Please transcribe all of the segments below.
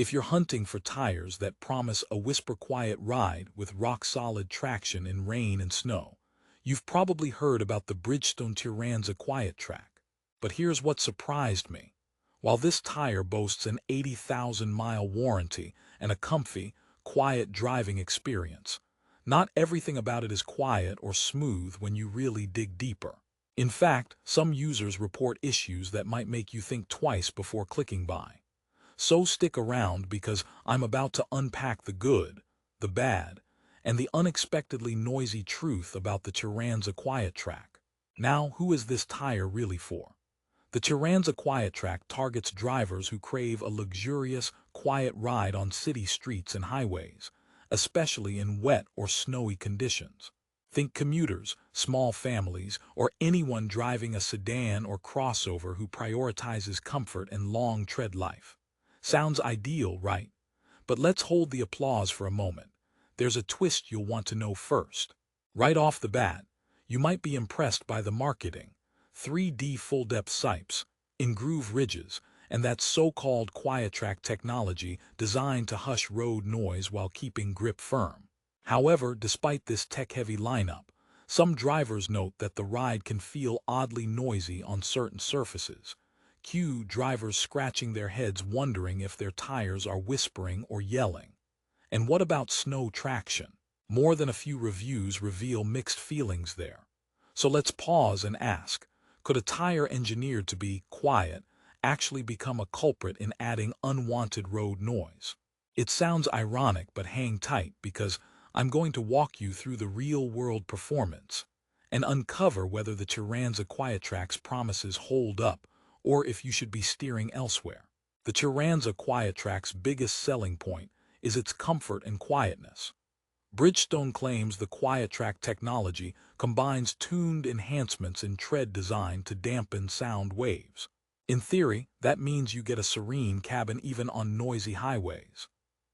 If you're hunting for tires that promise a whisper-quiet ride with rock-solid traction in rain and snow, you've probably heard about the Bridgestone Turanza QuietTrack. But here's what surprised me. While this tire boasts an 80,000-mile warranty and a comfy, quiet driving experience, not everything about it is quiet or smooth when you really dig deeper. In fact, some users report issues that might make you think twice before clicking buy. So stick around because I'm about to unpack the good, the bad, and the unexpectedly noisy truth about the Turanza QuietTrack. Now, who is this tire really for? The Turanza QuietTrack targets drivers who crave a luxurious, quiet ride on city streets and highways, especially in wet or snowy conditions. Think commuters, small families, or anyone driving a sedan or crossover who prioritizes comfort and long tread life. Sounds ideal, right? But let's hold the applause for a moment. There's a twist you'll want to know first. Right off the bat, you might be impressed by the marketing. 3D full-depth sipes, in-groove ridges, and that so-called QuietTrack technology designed to hush road noise while keeping grip firm. However, despite this tech-heavy lineup, some drivers note that the ride can feel oddly noisy on certain surfaces. Cue drivers scratching their heads wondering if their tires are whispering or yelling. And what about snow traction? More than a few reviews reveal mixed feelings there. So let's pause and ask, could a tire engineered to be quiet actually become a culprit in adding unwanted road noise? It sounds ironic, but hang tight because I'm going to walk you through the real-world performance and uncover whether the Turanza QuietTrack's promises hold up or if you should be steering elsewhere. The Turanza QuietTrack's biggest selling point is its comfort and quietness. Bridgestone claims the QuietTrack technology combines tuned enhancements in tread design to dampen sound waves. In theory, that means you get a serene cabin even on noisy highways.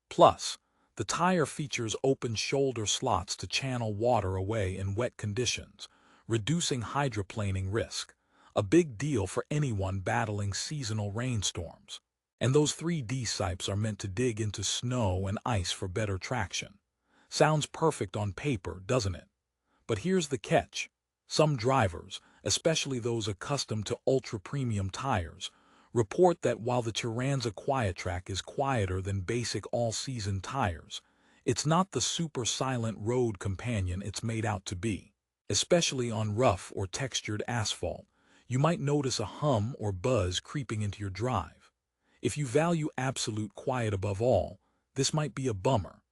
Plus, the tire features open shoulder slots to channel water away in wet conditions, reducing hydroplaning risk. A big deal for anyone battling seasonal rainstorms. And those 3D sipes are meant to dig into snow and ice for better traction. Sounds perfect on paper, doesn't it? But here's the catch. Some drivers, especially those accustomed to ultra-premium tires, report that while the Turanza QuietTrack is quieter than basic all-season tires, it's not the super silent road companion it's made out to be. Especially on rough or textured asphalt, you might notice a hum or buzz creeping into your drive. If you value absolute quiet above all, this might be a bummer.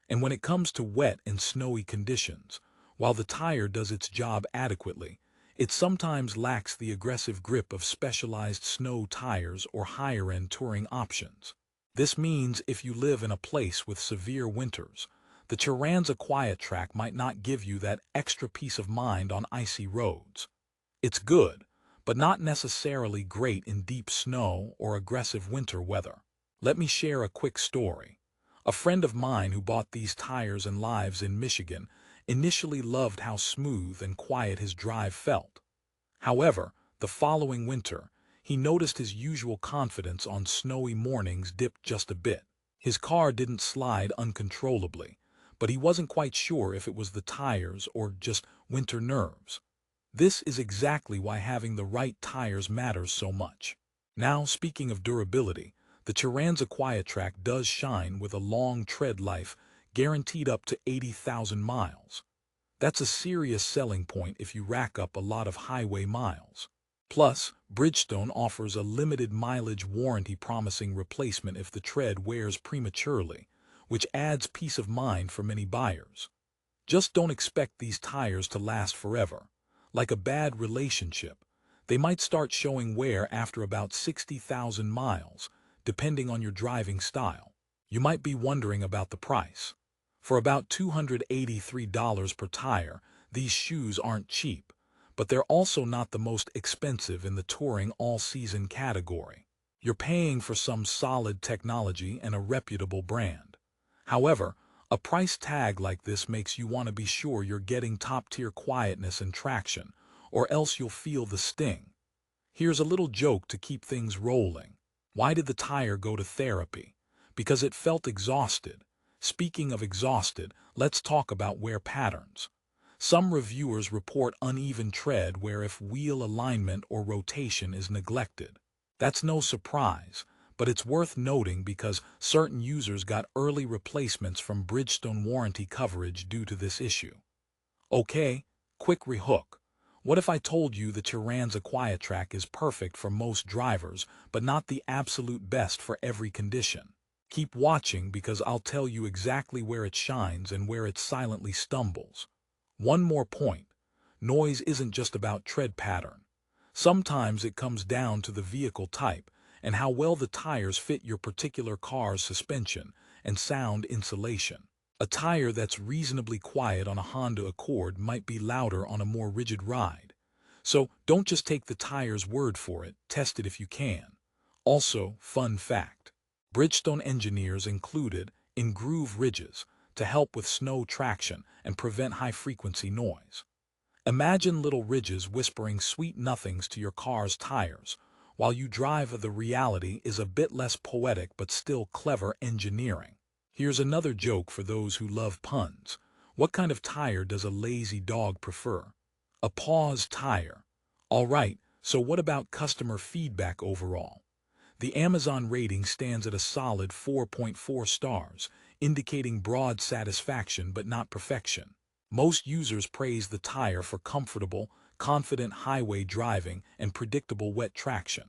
And when it comes to wet and snowy conditions, while the tire does its job adequately, it sometimes lacks the aggressive grip of specialized snow tires or higher-end touring options. This means if you live in a place with severe winters, the Turanza QuietTrack might not give you that extra peace of mind on icy roads. It's good, but not necessarily great in deep snow or aggressive winter weather. Let me share a quick story. A friend of mine who bought these tires and lives in Michigan initially loved how smooth and quiet his drive felt. However, the following winter, he noticed his usual confidence on snowy mornings dipped just a bit. His car didn't slide uncontrollably, but he wasn't quite sure if it was the tires or just winter nerves. This is exactly why having the right tires matters so much. Now, speaking of durability, the Turanza QuietTrack does shine with a long tread life guaranteed up to 80,000 miles. That's a serious selling point if you rack up a lot of highway miles. Plus, Bridgestone offers a limited mileage warranty promising replacement if the tread wears prematurely, which adds peace of mind for many buyers. Just don't expect these tires to last forever. Like a bad relationship, they might start showing wear after about 60,000 miles, depending on your driving style. You might be wondering about the price. For about $283 per tire, these shoes aren't cheap, but they're also not the most expensive in the touring all-season category. You're paying for some solid technology and a reputable brand. However, a price tag like this makes you want to be sure you're getting top-tier quietness and traction, or else you'll feel the sting. Here's a little joke to keep things rolling. Why did the tire go to therapy? because it felt exhausted. Speaking of exhausted, let's talk about wear patterns. Some reviewers report uneven tread wear if wheel alignment or rotation is neglected. That's no surprise, but it's worth noting because certain users got early replacements from Bridgestone warranty coverage due to this issue. Okay, quick rehook. What if I told you the Turanza QuietTrack is perfect for most drivers, but not the absolute best for every condition? Keep watching because I'll tell you exactly where it shines and where it silently stumbles. One more point. Noise isn't just about tread pattern. Sometimes it comes down to the vehicle type and how well the tires fit your particular car's suspension and sound insulation. A tire that's reasonably quiet on a Honda Accord might be louder on a more rigid ride. So don't just take the tire's word for it, test it if you can. Also, fun fact. Bridgestone engineers included in-groove ridges to help with snow traction and prevent high-frequency noise. Imagine little ridges whispering sweet nothings to your car's tires while you drive. The reality is a bit less poetic but still clever engineering. Here's another joke for those who love puns. What kind of tire does a lazy dog prefer? A pause tire. Alright, so what about customer feedback overall? The Amazon rating stands at a solid 4.4 stars, indicating broad satisfaction but not perfection. Most users praise the tire for comfortable, confident highway driving and predictable wet traction.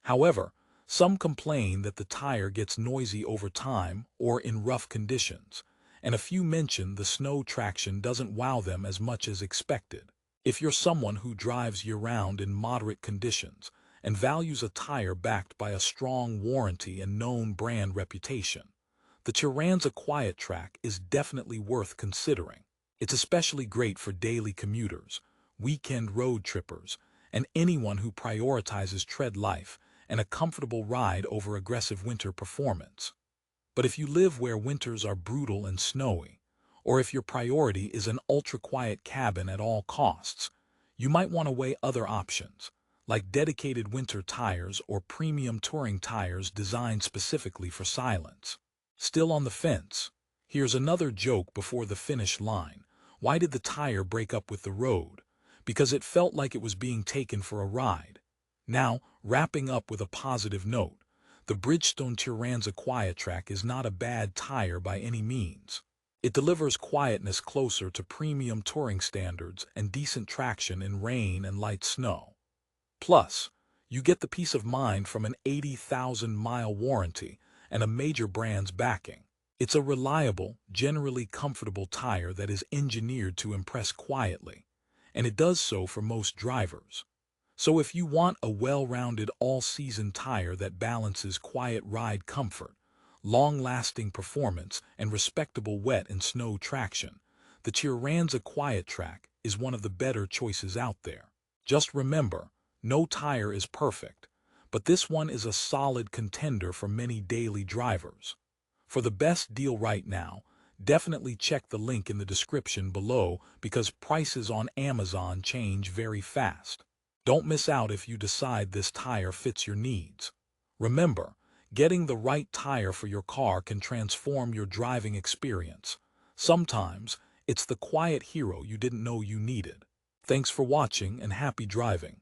However, some complain that the tire gets noisy over time or in rough conditions, and a few mention the snow traction doesn't wow them as much as expected. If you're someone who drives year-round in moderate conditions and values a tire backed by a strong warranty and known brand reputation, the Turanza QuietTrack is definitely worth considering. It's especially great for daily commuters, weekend road trippers, and anyone who prioritizes tread life and a comfortable ride over aggressive winter performance. But if you live where winters are brutal and snowy, or if your priority is an ultra-quiet cabin at all costs, you might want to weigh other options, like dedicated winter tires or premium touring tires designed specifically for silence. Still on the fence? Here's another joke before the finish line. Why did the tire break up with the road? Because it felt like it was being taken for a ride. Now, wrapping up with a positive note, the Bridgestone Turanza QuietTrack is not a bad tire by any means. It delivers quietness closer to premium touring standards and decent traction in rain and light snow. Plus, you get the peace of mind from an 80,000-mile warranty and a major brand's backing. It's a reliable, generally comfortable tire that is engineered to impress quietly, and it does so for most drivers. So if you want a well-rounded all-season tire that balances quiet ride comfort, long-lasting performance, and respectable wet and snow traction, the Turanza QuietTrack is one of the better choices out there. Just remember, no tire is perfect, but this one is a solid contender for many daily drivers. For the best deal right now, definitely check the link in the description below because prices on Amazon change very fast. Don't miss out if you decide this tire fits your needs. Remember, getting the right tire for your car can transform your driving experience. Sometimes, it's the quiet hero you didn't know you needed. Thanks for watching and happy driving.